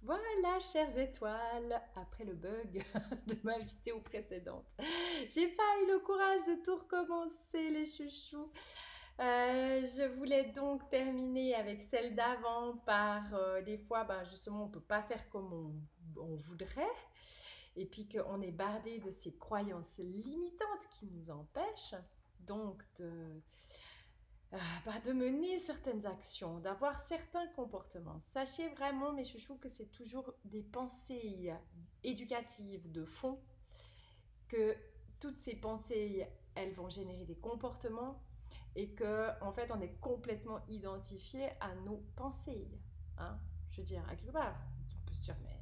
Voilà, chères étoiles, après le bug de ma vidéo précédente, j'ai pas eu le courage de tout recommencer, les chouchous. Je voulais donc terminer avec celle d'avant par des fois, ben justement, on peut pas faire comme on voudrait, et puis qu'on est bardé de ces croyances limitantes qui nous empêchent donc de mener certaines actions, d'avoir certains comportements. Sachez vraiment, mes chouchous, que c'est toujours des pensées éducatives de fond, que toutes ces pensées, elles vont générer des comportements et que, en fait, on est complètement identifié à nos pensées. Hein. Je veux dire, à quelque part, on peut se dire, mais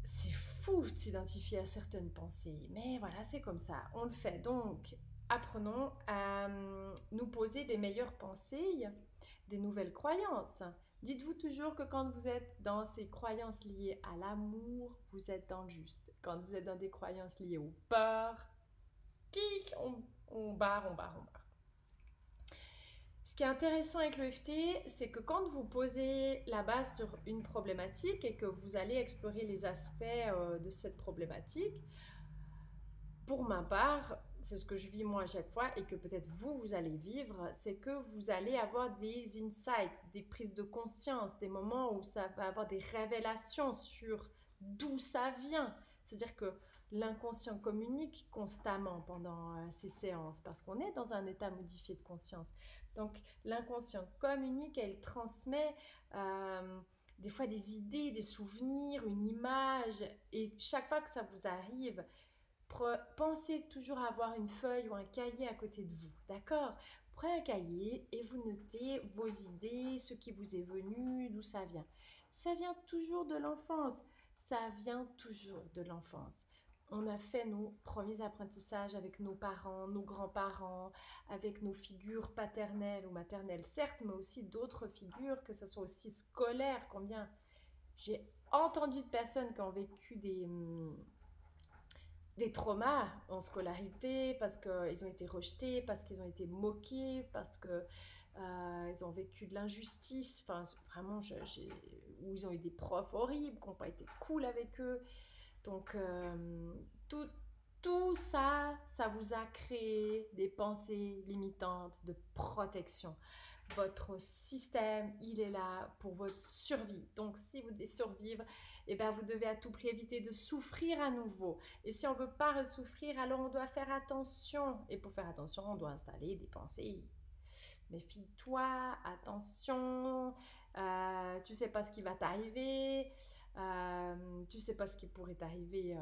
c'est fou de s'identifier à certaines pensées, mais voilà, c'est comme ça, on le fait. Donc, apprenons à nous poser des meilleures pensées, des nouvelles croyances. Dites-vous toujours que quand vous êtes dans ces croyances liées à l'amour, vous êtes dans le juste. Quand vous êtes dans des croyances liées au peur, on barre, on barre, on barre. Ce qui est intéressant avec l'EFT, c'est que quand vous posez la base sur une problématique et que vous allez explorer les aspects de cette problématique, pour ma part, c'est ce que je vis moi à chaque fois et que peut-être vous allez vivre, c'est que vous allez avoir des insights, des prises de conscience, des moments où ça va avoir des révélations sur d'où ça vient. C'est-à-dire que l'inconscient communique constamment pendant ces séances parce qu'on est dans un état modifié de conscience. Donc l'inconscient communique et il transmet des fois des idées, des souvenirs, une image et chaque fois que ça vous arrive, pensez toujours à avoir une feuille ou un cahier à côté de vous, d'accord? Prenez un cahier et vous notez vos idées, ce qui vous est venu, d'où ça vient. Ça vient toujours de l'enfance. Ça vient toujours de l'enfance. On a fait nos premiers apprentissages avec nos parents, nos grands-parents, avec nos figures paternelles ou maternelles, certes, mais aussi d'autres figures, que ce soit aussi scolaires. Combien j'ai entendu de personnes qui ont vécu des traumas en scolarité parce qu'ils ont été rejetés, parce qu'ils ont été moqués, parce que ils ont vécu de l'injustice, enfin vraiment, où ils ont eu des profs horribles qui n'ont pas été cool avec eux. Donc tout, tout ça, ça vous a créé des pensées limitantes de protection. Votre système, il est là pour votre survie. Donc, si vous devez survivre, eh ben, vous devez à tout prix éviter de souffrir à nouveau. Et si on ne veut pas souffrir, alors on doit faire attention. Et pour faire attention, on doit installer des pensées. Méfie-toi, attention, tu sais pas ce qui va t'arriver, tu sais pas ce qui pourrait t'arriver.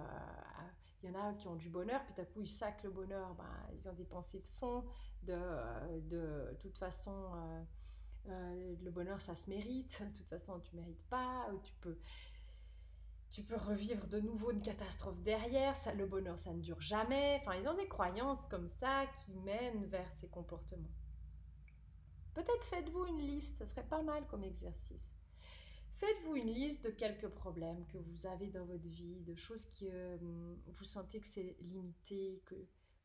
Il y en a qui ont du bonheur, puis d'un coup ils sacent le bonheur, ben, ils ont des pensées de fond, de toute façon, le bonheur ça se mérite, de toute façon tu mérites pas, ou tu peux revivre de nouveau une catastrophe derrière, ça, le bonheur ça ne dure jamais, enfin ils ont des croyances comme ça qui mènent vers ces comportements. Peut-être faites-vous une liste, ça serait pas mal comme exercice. Faites-vous une liste de quelques problèmes que vous avez dans votre vie, de choses que vous sentez que c'est limité, que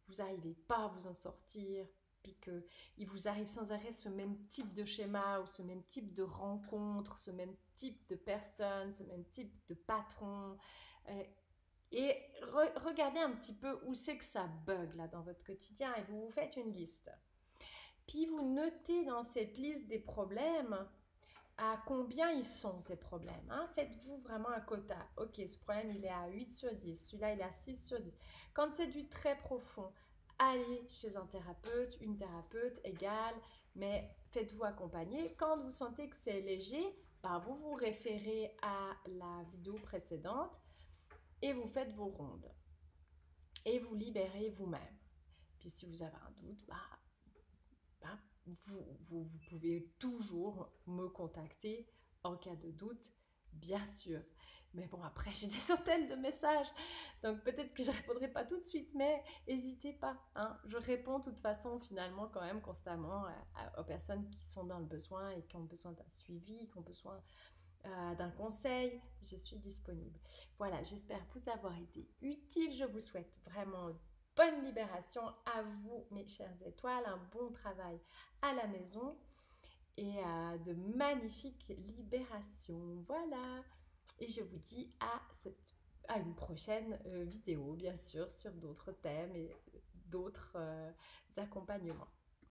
vous n'arrivez pas à vous en sortir, puis qu'il vous arrive sans arrêt ce même type de schéma ou ce même type de rencontre, ce même type de personne, ce même type de patron. Et regardez un petit peu où c'est que ça bug là dans votre quotidien et vous vous faites une liste. Puis vous notez dans cette liste des problèmes à combien ils sont ces problèmes. Hein? Faites-vous vraiment un quota. Ok, ce problème il est à 8 sur 10, celui-là il est à 6 sur 10. Quand c'est du très profond, allez chez un thérapeute, une thérapeute égale, mais faites-vous accompagner. Quand vous sentez que c'est léger, ben vous vous référez à la vidéo précédente et vous faites vos rondes. Et vous libérez vous-même. Puis si vous avez un doute, vous pouvez toujours me contacter en cas de doute, bien sûr. Mais bon, après, j'ai des centaines de messages, donc peut-être que je ne répondrai pas tout de suite, mais n'hésitez pas. Hein. Je réponds de toute façon, finalement, quand même, constamment aux personnes qui sont dans le besoin et qui ont besoin d'un suivi, qui ont besoin d'un conseil. Je suis disponible. Voilà, j'espère vous avoir été utile. Je vous souhaite vraiment bonne libération à vous, mes chères étoiles, un bon travail à la maison. et de magnifiques libérations. Voilà. Et je vous dis à une prochaine vidéo, bien sûr, sur d'autres thèmes et d'autres accompagnements.